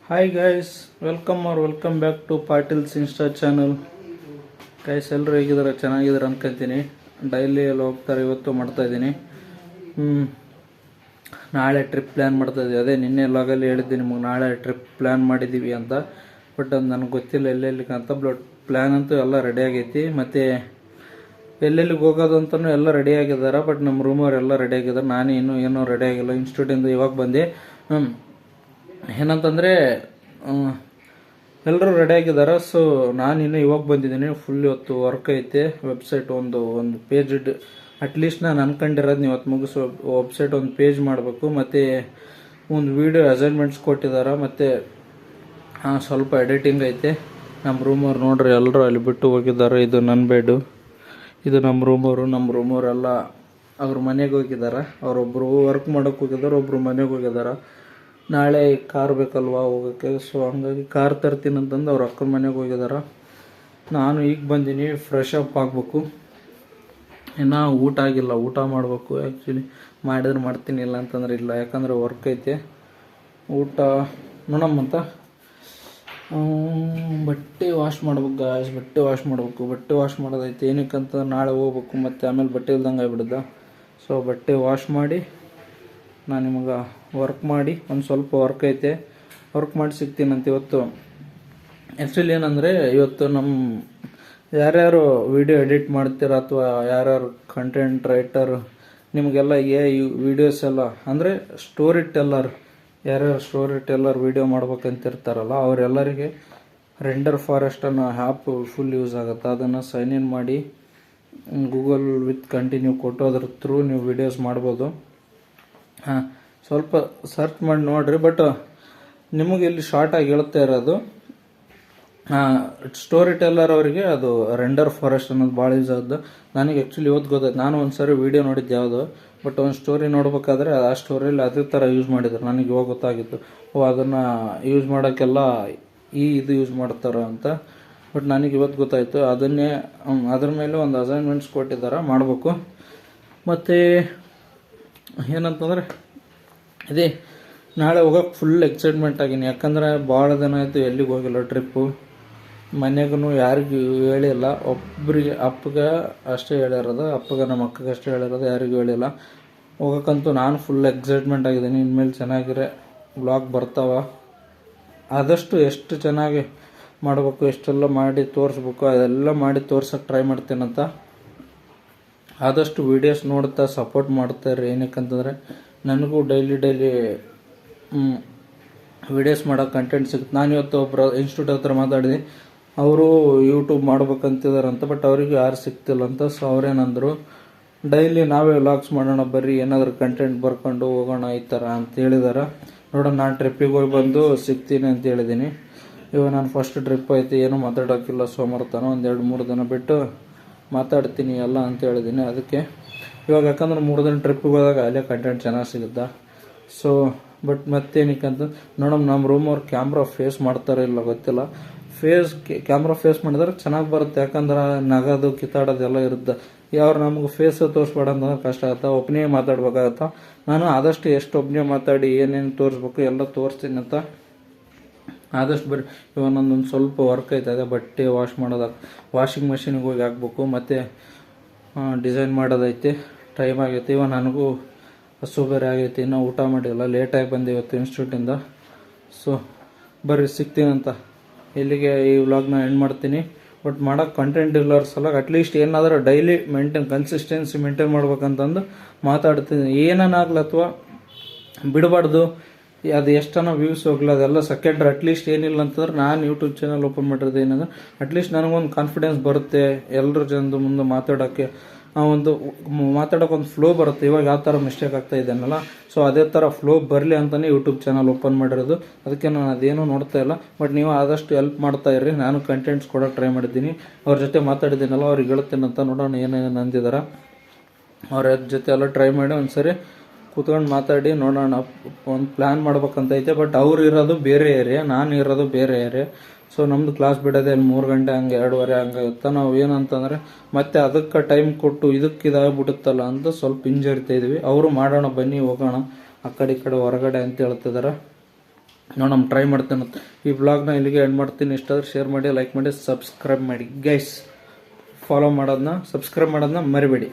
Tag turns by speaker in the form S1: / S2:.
S1: Hi guys, welcome back to Patil's insta channel. Guys ಎಲ್ಲರೂ ಹೇಗಿದ್ದಾರೆ? ಚೆನ್ನಾಗಿದ್ದಾರೆ ಅನ್ಕೊಂತೀನಿ. ಡೈಲಿ ಎಲ್ಲ ಹೋಗ್ತಾರೆ, ಇವತ್ತು ಮಾಡ್ತಾಯಿದ್ದೀನಿ. ನಾಳೆ ಟ್ರಿಪ್ ಪ್ಲ್ಯಾನ್ ಮಾಡ್ತಾಯಿದ್ದೀವಿ. ಅದೇ ನಿನ್ನೆ ಲಾಗಲ್ಲಿ ಹೇಳಿದ್ದೀನಿ ನಿಮಗೆ, ನಾಳೆ ಟ್ರಿಪ್ ಪ್ಲ್ಯಾನ್ ಮಾಡಿದ್ದೀವಿ ಅಂತ. ಬಟ್ ಅದು ನನಗೆ ಗೊತ್ತಿಲ್ಲ ಎಲ್ಲೆಲ್ಲಿಗೆ ಅಂತ. ಪ್ಲ್ಯಾನ್ ಅಂತೂ ಎಲ್ಲ ರೆಡಿ ಆಗೈತಿ. ಮತ್ತು ಎಲ್ಲೆಲ್ಲಿಗೆ ಹೋಗೋದು ಅಂತಲೂ ಎಲ್ಲ ರೆಡಿ ಆಗಿದ್ದಾರೆ. ಬಟ್ ನಮ್ಮ ರೂಮವ್ರು ಎಲ್ಲ ರೆಡಿ ಆಗಿದ್ದಾರೆ. ನಾನು ಏನೂ ರೆಡಿ ಆಗಿಲ್ಲ. ಇನ್ಸ್ಟಿಟ್ಯೂಟಿಂದ ಇವಾಗ ಬಂದೆ. ಏನಂತಂದರೆ ಎಲ್ಲರೂ ರೆಡಿ ಆಗಿದ್ದಾರೆ. ಸೊ ನಾನಿನ್ನು ಇವಾಗ ಬಂದಿದ್ದೀನಿ. ಫುಲ್ ಇವತ್ತು ವರ್ಕ್ ಐತೆ. ವೆಬ್ಸೈಟ್ ಒಂದು ಪೇಜ್ ಅಟ್ಲೀಸ್ಟ್ ನಾನು ಅನ್ಕೊಂಡಿರೋದು ನೀವು ಇವತ್ತು ಮುಗಿಸೋ ವೆಬ್ಸೈಟ್ ಒಂದು ಪೇಜ್ ಮಾಡಬೇಕು. ಮತ್ತು ಒಂದು ವೀಡಿಯೋ ಅಸೈನ್ಮೆಂಟ್ಸ್ ಕೊಟ್ಟಿದ್ದಾರೆ. ಮತ್ತು ಸ್ವಲ್ಪ ಎಡಿಟಿಂಗ್ ಐತೆ. ನಮ್ಮ ರೂಮವ್ರು ನೋಡ್ರಿ, ಎಲ್ಲರೂ ಅಲ್ಲಿ ಬಿಟ್ಟು ಹೋಗಿದ್ದಾರೆ. ಇದು ನನ್ನ ಬೆಡ್ಡು, ಇದು ನಮ್ಮ ರೂಮವರೆಲ್ಲ ಅವ್ರ ಮನೆಗೆ ಹೋಗಿದ್ದಾರೆ. ಅವರೊಬ್ಬರು ವರ್ಕ್ ಮಾಡೋಕ್ಕೆ ಹೋಗಿದ್ದಾರೆ, ಒಬ್ಬರು ಮನೆಗೆ ಹೋಗಿದ್ದಾರೆ. ನಾಳೆ ಕಾರ್ ಬೇಕಲ್ವಾ ಹೋಗೋಕ್ಕೆ. ಸೊ ಹಂಗಾಗಿ ಕಾರ್ ತರ್ತೀನಿ ಅಂತಂದು ಅವ್ರ ಅಕ್ಕನ ಮನೆಗೆ ಹೋಗಿದ್ದಾರೆ. ನಾನು ಈಗ ಬಂದೀನಿ, ಫ್ರೆಶ್ ಅಪ್ ಆಗಬೇಕು. ಇನ್ನೂ ಊಟ ಆಗಿಲ್ಲ, ಊಟ ಮಾಡಬೇಕು. ಆ್ಯಕ್ಚುಲಿ ಮಾಡಿದ್ರೆ ಮಾಡ್ತೀನಿ, ಇಲ್ಲ ಅಂತಂದ್ರೆ ಇಲ್ಲ. ಯಾಕಂದರೆ ವರ್ಕ್ ಐತೆ. ಊಟ ನೋಡಮ್ಮಂತ. ಬಟ್ಟೆ ವಾಶ್ ಮಾಡ್ಬೇಕು ಗಾಯ್ಸ್, ಬಟ್ಟೆ ವಾಶ್ ಮಾಡೋದೈತೆ. ಏನಕ್ಕಂತ ನಾಳೆ ಹೋಗ್ಬೇಕು, ಮತ್ತು ಆಮೇಲೆ ಬಟ್ಟೆ ಇಲ್ದಂಗೆ ಆಗ್ಬಿಡ್ದ. ಸೊ ಬಟ್ಟೆ ವಾಶ್ ಮಾಡಿ ನಾನು ನಿಮಗೆ ವರ್ಕ್ ಮಾಡಿ, ಒಂದು ಸ್ವಲ್ಪ ವರ್ಕ್ ಐತೆ, ವರ್ಕ್ ಮಾಡಿ ಸಿಗ್ತೀನಂತ ಇವತ್ತು. ಆ್ಯಕ್ಚುಲಿ ಏನಂದರೆ ಇವತ್ತು ನಮ್ಮ ಯಾರ್ಯಾರು ವಿಡಿಯೋ ಎಡಿಟ್ ಮಾಡ್ತೀರ ಅಥವಾ ಯಾರ್ಯಾರು ಕಂಟೆಂಟ್ ರೈಟರ್, ನಿಮಗೆಲ್ಲ ವಿಡಿಯೋಸ್ ಎಲ್ಲ ಅಂದರೆ ಯಾರ್ಯಾರು ಸ್ಟೋರಿ ಟೆಲ್ಲರ್ ವಿಡಿಯೋ ಮಾಡ್ಬೇಕಂತಿರ್ತಾರಲ್ಲ, ಅವರೆಲ್ಲರಿಗೆ ರೆಂಡರ್ ಫಾರೆಸ್ಟ್ ಅನ್ನೋ ಆ್ಯಪ್ ಫುಲ್ ಯೂಸ್ ಆಗುತ್ತೆ. ಅದನ್ನು ಸೈನ್ ಇನ್ ಮಾಡಿ ಗೂಗಲ್ ವಿತ್ ಕಂಟಿನ್ಯೂ ಕೊಟ್ಟು ಅದ್ರ ಥ್ರೂ ನೀವು ವಿಡಿಯೋಸ್ ಮಾಡ್ಬೋದು. ಸ್ವಲ್ಪ ಸರ್ಚ್ ಮಾಡಿ ನೋಡಿರಿ. ಬಟ್ ನಿಮಗೆ ಇಲ್ಲಿ ಶಾರ್ಟಾಗಿ ಹೇಳ್ತಾ ಇರೋದು, ಸ್ಟೋರಿ ಟೆಲ್ಲರ್ ಅವರಿಗೆ ಅದು ರೆಂಡರ್ ಫಾರೆಸ್ಟ್ ಅನ್ನೋದು ಭಾಳ ಯೂಸ್ ಆಗುತ್ತೆ. ನನಗೆ ಆ್ಯಕ್ಚುಲಿ ಇವತ್ತು ಗೊತ್ತಾಯ್ತು. ನಾನು ಒಂದು ಸಾರಿ ವೀಡಿಯೋ ನೋಡಿದ್ದೆ ಯಾವುದು, ಬಟ್ ಒಂದು ಸ್ಟೋರಿ ನೋಡ್ಬೇಕಾದ್ರೆ ಆ ಸ್ಟೋರಿಯಲ್ಲಿ ಅದೇ ಥರ ಯೂಸ್ ಮಾಡಿದ್ರು. ನನಗೆ ಇವಾಗ ಗೊತ್ತಾಗಿತ್ತು, ಅದನ್ನು ಯೂಸ್ ಮಾಡೋಕ್ಕೆಲ್ಲ ಇದು ಯೂಸ್ ಮಾಡ್ತಾರೆ ಅಂತ. ಬಟ್ ನನಗೆ ಇವತ್ತು ಗೊತ್ತಾಯಿತು. ಅದ್ರ ಮೇಲೆ ಒಂದು ಅಸೈನ್ಮೆಂಟ್ಸ್ ಕೊಟ್ಟಿದ್ದಾರೆ, ಮಾಡಬೇಕು. ಮತ್ತು ಏನಂತಂದರೆ ಅದೇ ನಾಳೆ ಹೋಗೋಕೆ ಫುಲ್ ಎಕ್ಸೈಟ್ಮೆಂಟ್ ಆಗೀನಿ. ಯಾಕಂದರೆ ಭಾಳ ದಿನ ಆಯಿತು ಎಲ್ಲಿಗೆ ಹೋಗಿಲ್ಲ ಟ್ರಿಪ್ಪು. ಮನೆಗೂ ಯಾರಿಗೂ ಹೇಳಿಲ್ಲ, ಅಪ್ಪಗೆ ಅಷ್ಟೇ ಹೇಳಿರೋದು. ಅಪ್ಪಗೆ ನಮ್ಮ ಅಕ್ಕಗೆ ಅಷ್ಟೇ ಹೇಳಿರೋದು, ಯಾರಿಗೂ ಹೇಳಿಲ್ಲ. ಹೋಗೋಕ್ಕಂತೂ ನಾನು ಫುಲ್ ಎಕ್ಸೈಟ್ಮೆಂಟ್ ಆಗಿದ್ದೀನಿ. ಇನ್ಮೇಲೆ ಚೆನ್ನಾಗಿರೋ ಬ್ಲಾಗ್ ಬರ್ತಾವ. ಆದಷ್ಟು ಎಷ್ಟು ಚೆನ್ನಾಗಿ ಮಾಡಬೇಕು, ಎಷ್ಟೆಲ್ಲ ಮಾಡಿ ತೋರಿಸ್ಬೇಕು, ಅದೆಲ್ಲ ಮಾಡಿ ತೋರ್ಸೋಕ್ಕೆ ಟ್ರೈ ಮಾಡ್ತೀನಂತ. ಆದಷ್ಟು ವೀಡಿಯೋಸ್ ನೋಡ್ತಾ ಸಪೋರ್ಟ್ ಮಾಡ್ತಾಯಿರಿ. ಏನಕ್ಕಂತಂದರೆ ನನಗೂ ಡೈಲಿ ವೀಡಿಯೋಸ್ ಮಾಡೋಕೆ ಕಂಟೆಂಟ್ ಸಿಗುತ್ತೆ. ನಾನು ಇವತ್ತು ಒಬ್ಬರು ಇನ್ಸ್ಟಿಟ್ಯೂಟ್ ಹತ್ರ ಮಾತಾಡಿದೆ, ಅವರು ಯೂಟ್ಯೂಬ್ ಮಾಡ್ಬೇಕಂತಿದಾರಂತ. ಬಟ್ ಅವ್ರಿಗೆ ಯಾರು ಸಿಗ್ತಿಲ್ಲ ಅಂತ. ಸೊ ಅವ್ರೇನಂದರು, ಡೈಲಿ ನಾವೇ ವ್ಲಾಗ್ಸ್ ಮಾಡೋಣ ಬರ್ರಿ, ಏನಾದರೂ ಕಂಟೆಂಟ್ ಬರ್ಕೊಂಡು ಹೋಗೋಣ ಈ ಥರ ಅಂತ ಹೇಳಿದಾರೆ. ನೋಡೋಣ, ನಾನು ಟ್ರಿಪ್ಪಿಗೆ ಹೋಗಿ ಬಂದು ಸಿಗ್ತೀನಿ ಅಂತ ಹೇಳಿದ್ದೀನಿ. ಇವಾಗ ನಾನು ಫಸ್ಟ್ ಟ್ರಿಪ್ ಐತಿ, ಏನೂ ಮಾತಾಡೋಕ್ಕಿಲ್ಲ. ಸೋಮವಾರತನ ಒಂದು 2-3 ದಿನ ಬಿಟ್ಟು ಮಾತಾಡ್ತೀನಿ ಎಲ್ಲ ಅಂತ ಹೇಳಿದ್ದೀನಿ. ಅದಕ್ಕೆ ಇವಾಗ ಯಾಕಂದ್ರೆ 3 ದಿನ ಟ್ರಿಪ್ಪಿಗೆ ಹೋದಾಗ ಅಲ್ಲೇ ಕಂಟೆಂಟ್ ಚೆನ್ನಾಗಿ ಸಿಗುತ್ತಾ. ಸೊ ಬಟ್ ಮತ್ತೇನಕ್ಕಂತ ನೋಡೋಣ, ನಮ್ಮ ರೂಮವ್ರು ಕ್ಯಾಮ್ರಾ ಫೇಸ್ ಮಾಡ್ತಾರೆ ಇಲ್ಲ ಗೊತ್ತಿಲ್ಲ. ಕ್ಯಾಮ್ರಾ ಫೇಸ್ ಮಾಡಿದ್ರೆ ಚೆನ್ನಾಗಿ ಬರುತ್ತೆ. ಯಾಕಂದ್ರೆ ನಗೋದು ಕಿತ್ತಾಡೋದೆಲ್ಲ ಇರುತ್ತೆ. ಯಾರು ನಮ್ಗೆ ಫೇಸ್ ತೋರಿಸ್ಬೇಡ ಅಂತಂದ್ರೆ ಕಷ್ಟ ಆಗುತ್ತೆ, ಒಬ್ಬನೇ ಮಾತಾಡ್ಬೇಕಾಗತ್ತೆ. ನಾನು ಆದಷ್ಟು ಎಷ್ಟು ಒಬ್ಬನೇ ಮಾತಾಡಿ ಏನೇನು ತೋರಿಸ್ಬೇಕು ಎಲ್ಲ ತೋರಿಸ್ತೀನಿ ಅಂತ. ಆದಷ್ಟು ಬರ್ರಿ. ಇವಾಗ ನನ್ನೊಂದು ಸ್ವಲ್ಪ ವರ್ಕ್ ಐತೆ, ಅದೇ ಬಟ್ಟೆ ವಾಶ್ ಮಾಡೋದಕ್ಕೆ ವಾಷಿಂಗ್ ಮೆಷಿನಿಗೆ ಹೋಗಿ ಹಾಕ್ಬೇಕು. ಮತ್ತು ಡಿಸೈನ್ ಮಾಡೋದೈತೆ. ಟೈಮ್ ಆಗೈತೆ. ಇವಾಗ ನನಗೂ ಹಸು ಬೇರೆ ಆಗೈತೆ, ಇನ್ನೂ ಊಟ ಮಾಡಿಲ್ಲ, ಲೇಟಾಗಿ ಬಂದೆ ಇವತ್ತು ಇನ್ಸ್ಟಿಟ್ಯೂಟಿಂದ. ಸೊ ಬರ್ರಿ, ಸಿಗ್ತೀನಂತ. ಇಲ್ಲಿಗೆ ಈ ವ್ಲಾಗ್ನ ಎಂಡ್ ಮಾಡ್ತೀನಿ. ಬಟ್ ಮಾಡೋಕ್ಕೆ ಕಂಟೆಂಟ್ ಇಲ್ಲರ ಸಲುವಾಗಿ ಅಟ್ಲೀಸ್ಟ್ ಏನಾದರೂ ಡೈಲಿ ಕನ್ಸಿಸ್ಟೆನ್ಸಿ ಮೇಂಟೈನ್ ಮಾಡ್ಬೇಕಂತಂದು ಮಾತಾಡ್ತೀನಿ. ಏನಾಗಲಿ ಅಥವಾ ಬಿಡಬಾರ್ದು, ಅದು ಎಷ್ಟನ ವ್ಯೂಸ್ ಹೋಗಲ್ಲ, ಅದೆಲ್ಲ ಸೆಕೆಂಡ್ರಿ. ಅಟ್ಲೀಸ್ಟ್ ಏನಿಲ್ಲ ಅಂತಂದ್ರೆ ನಾನು ಯೂಟ್ಯೂಬ್ ಚಾನಲ್ ಓಪನ್ ಮಾಡಿರೋದು ಏನಂದ್ರೆ ಅಟ್ಲೀಸ್ಟ್ ನನಗೊಂದು ಕಾನ್ಫಿಡೆನ್ಸ್ ಬರುತ್ತೆ ಎಲ್ಲರ ಜನದ ಮುಂದೆ ಮಾತಾಡೋಕ್ಕೆ. ಮಾತಾಡೋಕೆ ಒಂದು ಫ್ಲೋ ಬರುತ್ತೆ. ಇವಾಗ ಯಾವ ಥರ ಮಿಸ್ಟೇಕ್ ಆಗ್ತಾ ಇದ್ದೇನಲ್ಲ, ಸೊ ಅದೇ ಥರ ಫ್ಲೋ ಬರಲಿ ಅಂತಲೇ ಯೂಟ್ಯೂಬ್ ಚಾನಲ್ ಓಪನ್ ಮಾಡಿರೋದು. ಅದಕ್ಕೆ ನಾನು ಅದೇನೂ ನೋಡ್ತಾ ಇಲ್ಲ. ಬಟ್ ನೀವು ಆದಷ್ಟು ಹೆಲ್ಪ್ ಮಾಡ್ತಾ ಇರ್ರಿ. ನಾನು ಕಂಟೆಂಟ್ಸ್ ಕೊಡೋಕೆ ಟ್ರೈ ಮಾಡಿದ್ದೀನಿ. ಅವ್ರ ಜೊತೆ ಮಾತಾಡಿದ್ದೀನಲ್ಲ, ಅವ್ರಿಗೆ ಹೇಳ್ತೀನಂತ. ನೋಡೋಣ ಏನೇನು ಅಂದಿದ್ದಾರೆ. ಅವ್ರ ಜೊತೆ ಎಲ್ಲ ಟ್ರೈ ಮಾಡಿ ಒಂದು ಸರಿ ಕೂತ್ಕೊಂಡು ಮಾತಾಡಿ ನೋಡೋಣ. ಒಂದು ಪ್ಲ್ಯಾನ್ ಮಾಡ್ಬೇಕಂತ ಐತೆ. ಬಟ್ ಅವ್ರು ಇರೋದು ಬೇರೆ ಏರಿಯಾ, ನಾನು ಇರೋದು ಬೇರೆ ಏರಿಯಾ. ಸೊ ನಮ್ಮದು ಕ್ಲಾಸ್ ಬಿಡೋದೇ ಅಲ್ಲಿ 3 ಗಂಟೆ ಹಂಗೆ 2:30 ಹಂಗೆ ಇರುತ್ತೆ. ನಾವು ಏನಂತಂದರೆ ಮತ್ತೆ ಅದಕ್ಕೆ ಟೈಮ್ ಕೊಟ್ಟು ಇದಾಗ್ಬಿಡುತ್ತಲ್ಲ ಅಂತ ಸ್ವಲ್ಪ ಹಿಂಜರಿತಾ ಇದ್ವಿ. ಅವರು ಮಾಡೋಣ ಬನ್ನಿ ಹೋಗೋಣ ಆ ಕಡೆ ಈ ಕಡೆ ಹೊರಗಡೆ ಅಂತ ಹೇಳ್ತಿದ್ದಾರೆ. ನೋಡೋಣ ಟ್ರೈ ಮಾಡ್ತೇನೆ. ಈ ವ್ಲಾಗ್ನ ಇಲ್ಲಿಗೆ ಎಂಡ್ ಮಾಡ್ತೀನಿ. ಇಷ್ಟ ಆದರೆ ಶೇರ್ ಮಾಡಿ, ಲೈಕ್ ಮಾಡಿ, ಸಬ್ಸ್ಕ್ರೈಬ್ ಮಾಡಿ ಗೈಸ್. ಸಬ್ಸ್ಕ್ರೈಬ್ ಮಾಡೋದನ್ನ ಮರಿಬೇಡಿ.